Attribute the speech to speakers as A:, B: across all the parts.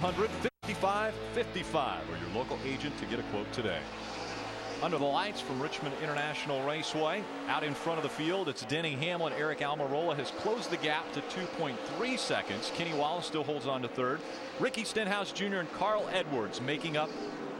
A: 1-800-55-55 or your local agent to get a quote today. Under the lights from Richmond International Raceway, out in front of the field, it's Denny Hamlin. Eric Almirola has closed the gap to 2.3 seconds. Kenny Wallace still holds on to third. Ricky Stenhouse Jr. and Carl Edwards making up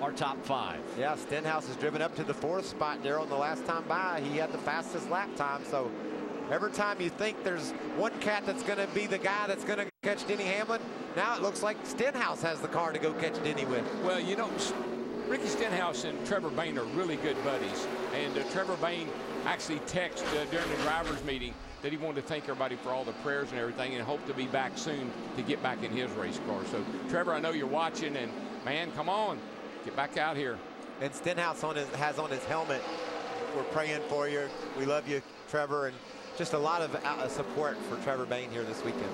A: our top 5.
B: Yeah, Stenhouse has driven up to the 4th spot, Darrell, and the last time by, he had the fastest lap time. So every time you think there's one cat that's going to be the guy that's going to catch Denny Hamlin, now it looks like Stenhouse has the car to go catch Denny with.
C: Well, you know, Ricky Stenhouse and Trevor Bayne are really good buddies. And Trevor Bayne actually texted during the drivers' meeting that he wanted to thank everybody for all the prayers and everything and hope to be back soon to get back in his race car. So, Trevor, I know you're watching, and, man, come on. Get back out here.
B: And Stenhouse has on his helmet. We're praying for you. We love you, Trevor. And just a lot of support for Trevor Bayne here this weekend.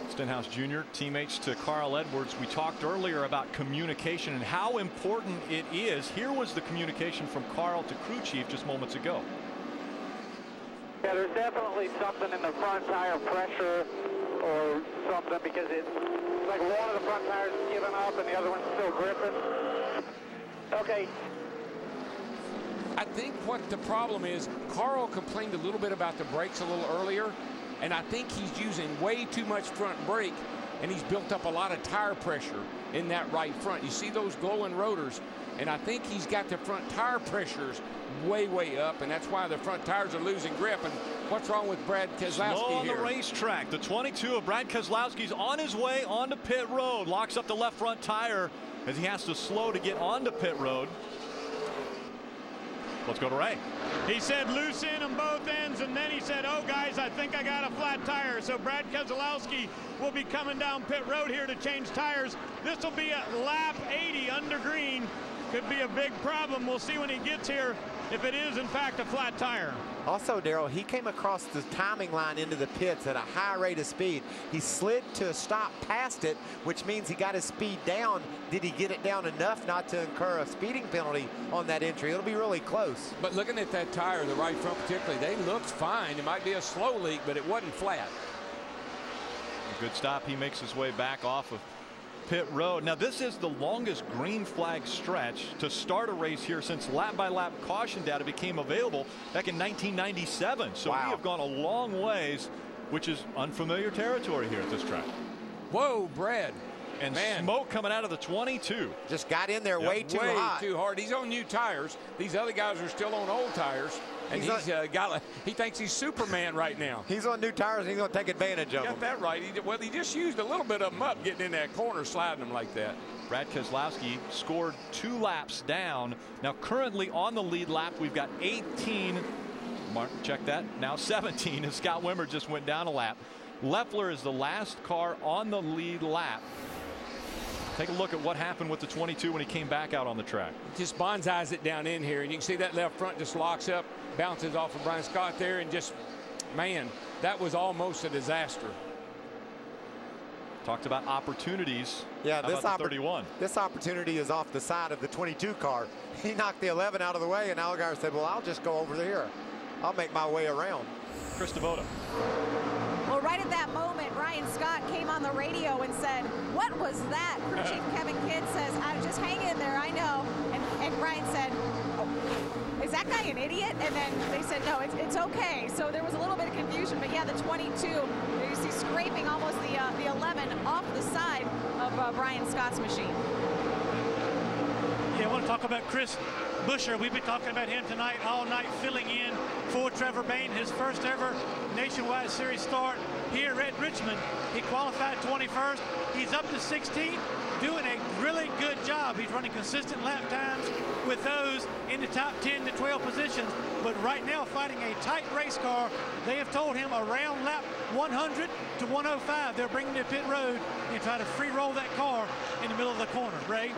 A: Stenhouse Jr., teammates to Carl Edwards. We talked earlier about communication and how important it is. Here was the communication from Carl to crew chief just moments ago.
D: Yeah, there's definitely something in the front tire pressure or something, because it's like one of the front tires is giving up and the other one's still gripping. Okay.
C: I think what the problem is, Carl complained a little bit about the brakes a little earlier, and I think he's using way too much front brake, and he's built up a lot of tire pressure in that right front. You see those glowing rotors, and I think he's got the front tire pressures way up, and that's why the front tires are losing grip. And what's wrong with Brad Keselowski
A: Slow on
C: here?
A: the racetrack. The 22 of Brad Keselowski's on his way onto pit road. Locks up the left front tire as he has to slow to get onto pit road. Let's go to Ray.
E: He said loosen them both ends, and then he said, oh guys, I think I got a flat tire. So Brad Keselowski will be coming down pit road here to change tires. This will be a lap 80 under green. Could be a big problem. We'll see when he gets here if it is in fact a flat tire.
B: Also, Darrell, he came across the timing line into the pits at a high rate of speed. He slid to a stop past it, which means he got his speed down. Did he get it down enough not to incur a speeding penalty on that entry? It'll be really close.
C: But looking at that tire, the right front particularly, they looked fine. It might be a slow leak, but it wasn't flat.
A: A good stop. He makes his way back off of pit road. Now, this is the longest green flag stretch to start a race here since lap-by-lap caution data became available back in 1997. So
B: wow.
A: We have gone a long ways, which is unfamiliar territory here at this track.
C: Whoa, Brad.
A: And
C: man,
A: smoke coming out of the 22.
B: Just got in there way too hot.
C: Way too hard. He's on new tires. These other guys are still on old tires. And he thinks he's Superman right now.
B: He's on new tires, and he's going to take advantage of them.
C: Got that right. He just used a little bit of them up, getting in that corner, sliding them like that.
A: Brad Keselowski scored 2 laps down. Now, currently on the lead lap, we've got 18. Mark, check that. Now 17, as Scott Wimmer just went down a lap. Leffler is the last car on the lead lap. Take a look at what happened with the 22 when he came back out on the track.
C: Just bonsais it down in here, and you can see that left front just locks up, bounces off of Brian Scott there, and just, man, that was almost a disaster.
A: Talked about opportunities.
B: Yeah,
A: this 31.
B: This opportunity is off the side of the 22 car. He knocked the 11 out of the way, and Allgaier said, well, I'll just go over here. I'll make my way around.
A: Chris Devoto.
F: Well, right at that moment, Ryan Scott came on the radio and said, what was that? Crew Chief Kevin Kidd says, I'm just hanging in there, I know. And Ryan said, oh, is that guy an idiot? And then they said, no, it's okay. So there was a little bit of confusion, but yeah, the 22, you see scraping almost the 11 off the side of Brian Scott's machine.
E: Yeah, I want to talk about Chris Buescher. We've been talking about him tonight, all night, filling in for Trevor Bayne, his first ever nationwide series start here at Richmond. He qualified 21st. He's up to 16th, doing a really good job. He's running consistent lap times with those in the top 10 to 12 positions, but right now fighting a tight race car. They have told him around lap 100 to 105, they're bringing to pit road and try to free roll that car in the middle of the corner. Ray?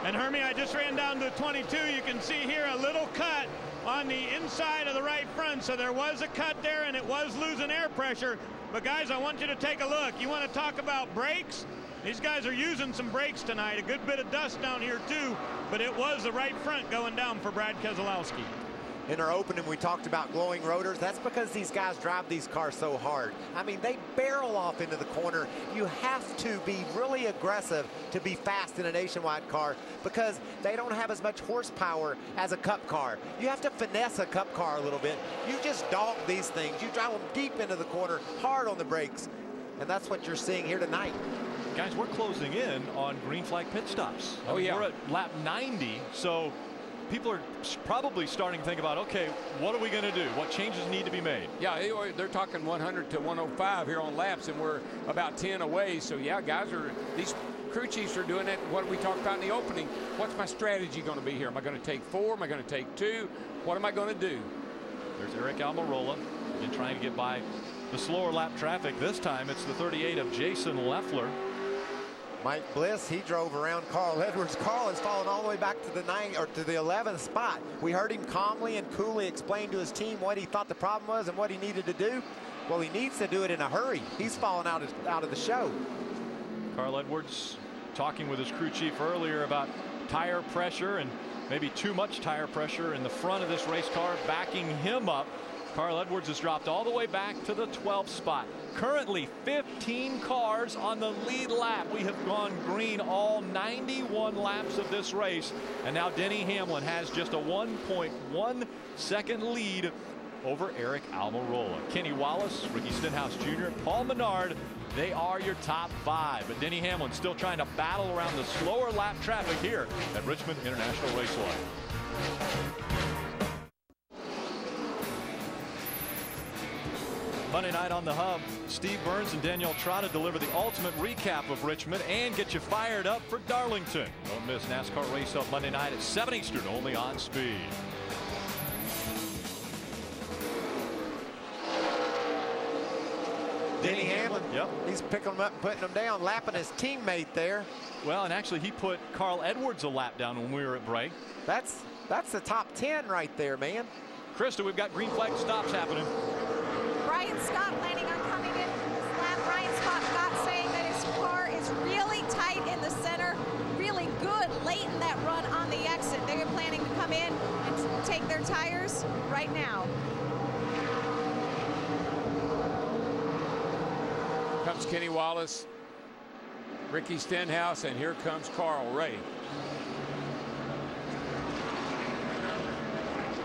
E: And Hermie, I just ran down to 22. You can see here a little cut on the inside of the right front. So there was a cut there, and it was losing air pressure. But guys, I want you to take a look. You want to talk about brakes? These guys are using some brakes tonight. A good bit of dust down here too, but it was the right front going down for Brad Keselowski.
B: In our opening, we talked about glowing rotors. That's because these guys drive these cars so hard. I mean, they barrel off into the corner. You have to be really aggressive to be fast in a Nationwide car because they don't have as much horsepower as a Cup car. You have to finesse a Cup car a little bit. You just dog these things. You drive them deep into the corner, hard on the brakes, and that's what you're seeing here tonight.
A: Guys, we're closing in on green flag pit stops.
C: Oh, yeah.
A: We're at lap 90, so people are probably starting to think about, okay, what are we going to do? What changes need to be made?
C: Yeah, they're talking 100 to 105 here on laps, and we're about 10 away. So, yeah, these crew chiefs are doing it. What we talked about in the opening, what's my strategy going to be here? Am I going to take 4? Am I going to take 2? What am I going to do?
A: There's Eric Almirola again trying to get by the slower lap traffic. This time it's the 38 of Jason Leffler.
B: Mike Bliss, he drove around Carl Edwards. Carl has fallen all the way back to the 11th spot. We heard him calmly and coolly explain to his team what he thought the problem was and what he needed to do. Well, he needs to do it in a hurry. He's fallen out of the show.
A: Carl Edwards talking with his crew chief earlier about tire pressure and maybe too much tire pressure in the front of this race car, backing him up. Carl Edwards has dropped all the way back to the 12th spot. Currently 15 cars on the lead lap. We have gone green all 91 laps of this race, and now Denny Hamlin has just a 1.1 second lead over Eric Almirola. Kenny Wallace, Ricky Stenhouse Jr., Paul Menard, they are your top 5, but Denny Hamlin still trying to battle around the slower lap traffic here at Richmond International Raceway. Monday night on the Hub, Steve Burns and Danielle Trotta deliver the ultimate recap of Richmond and get you fired up for Darlington. Don't miss NASCAR Race Hub Monday night at 7 Eastern, only on Speed.
B: Denny Hamlin,
A: yep,
B: he's picking them up and putting them down, lapping his teammate there.
A: Well, and actually he put Carl Edwards a lap down when we were at break.
B: That's the top 10 right there, man.
A: Krista, we've got green flag stops happening.
F: Ryan Scott planning on coming in this lap. Ryan Scott saying that his car is really tight in the center, really good late in that run on the exit. They're planning to come in and take their tires right now.
C: Comes Kenny Wallace, Ricky Stenhouse, and here comes Carl Ray.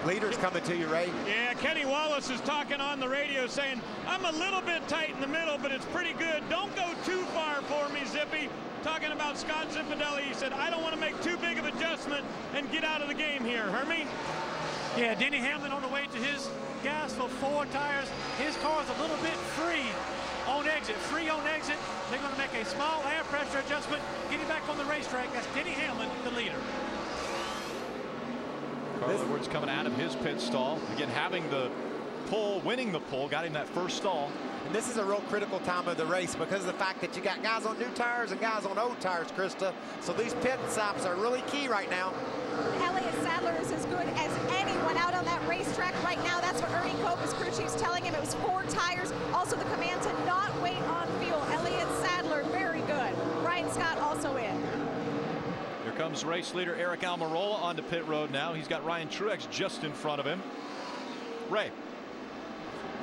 B: Leaders coming to you, Ray.
G: Yeah, Kenny Wallace is talking on the radio saying, I'm a little bit tight in the middle, but it's pretty good. Don't go too far for me, Zippy. Talking about Scott Zipadelli, he said, I don't want to make too big of adjustment and get out of the game here. Hermie?
E: Yeah, Denny Hamlin on the way to his gas for 4 tires. His car's a little bit free on exit. They're going to make a small air pressure adjustment, getting back on the racetrack. That's Denny Hamlin, the leader.
A: Carl Edwards coming out of his pit stall. Again, having the pull, winning the pull, got him that first stall.
B: And this is a real critical time of the race because of the fact that you got guys on new tires and guys on old tires, Krista. So these pit stops are really key right now.
F: Elliott Sadler is as good as anyone out on that racetrack right now. That's what Ernie Cope, his crew chief's telling him. It was 4 tires. Also the command to not wait on fuel. Elliott Sadler, very good. Ryan Scott also in.
A: Here comes race leader Eric Almirola onto pit road now. He's got Ryan Truex just in front of him. Ray.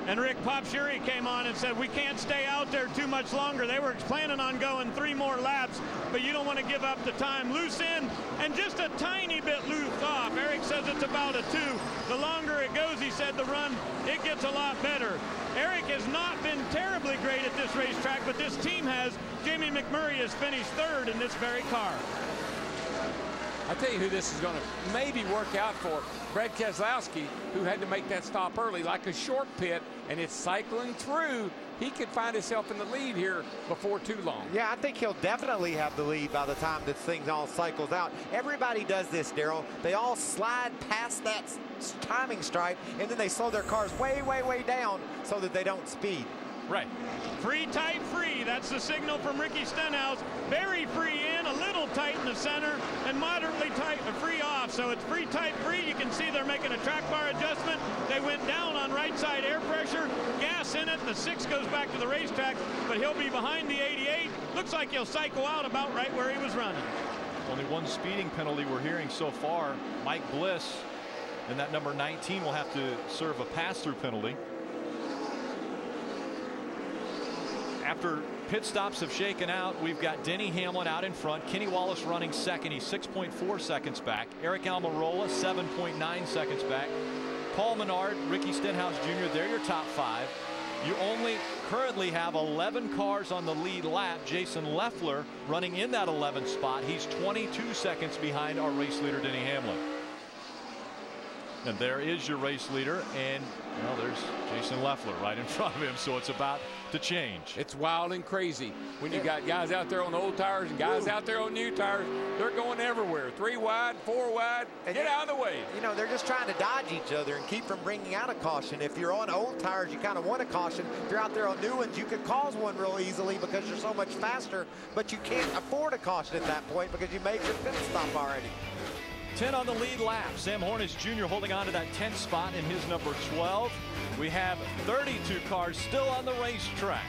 G: And Rick Popshiri came on and said, we can't stay out there too much longer. They were planning on going 3 more laps, but you don't want to give up the time. Loose in and just a tiny bit loose off. Eric says it's about a 2. The longer it goes, he said, the run, it gets a lot better. Eric has not been terribly great at this racetrack, but this team has. Jamie McMurray has finished 3rd in this very car.
C: I tell you who this is going to maybe work out for. Brad Keselowski, who had to make that stop early, like a short pit, and it's cycling through. He could find himself in the lead here before too long.
B: Yeah, I think he'll definitely have the lead by the time this thing all cycles out. Everybody does this, Darrell. They all slide past that timing stripe, and then they slow their cars way, way, way down so that they don't speed.
A: Right.
G: Free, tight, free. That's the signal from Ricky Stenhouse. Very free in, a little tight in the center, and moderately tight, free off. So it's free, tight, free. You can see they're making a track bar adjustment. They went down on right side air pressure. Gas in it. The 6 goes back to the racetrack, but he'll be behind the 88. Looks like he'll cycle out about right where he was running.
A: Only 1 speeding penalty we're hearing so far. Mike Bliss And that number 19 will have to serve a pass-through penalty. After pit stops have shaken out, we've got Denny Hamlin out in front. Kenny Wallace running second. He's 6.4 seconds back. Eric Almirola 7.9 seconds back. Paul Menard, Ricky Stenhouse Jr., they're your top 5. You only currently have 11 cars on the lead lap. Jason Leffler running in that 11th spot. He's 22 seconds behind our race leader, Denny Hamlin. And there is your race leader, and well, there's Jason Leffler right in front of him, so it's about to change.
C: It's wild and crazy when you got guys out there on old tires and guys out there on new tires. They're going everywhere. 3 wide, 4 wide. And get out of the way.
B: You know, they're just trying to dodge each other and keep from bringing out a caution. If you're on old tires, you kind of want a caution. If you're out there on new ones, you could cause one real easily because you're so much faster, but you can't afford a caution at that point because you made your pit stop already.
A: 10 on the lead lap. Sam Hornish Jr. holding on to that 10th spot in his number 12. We have 32 cars still on the racetrack.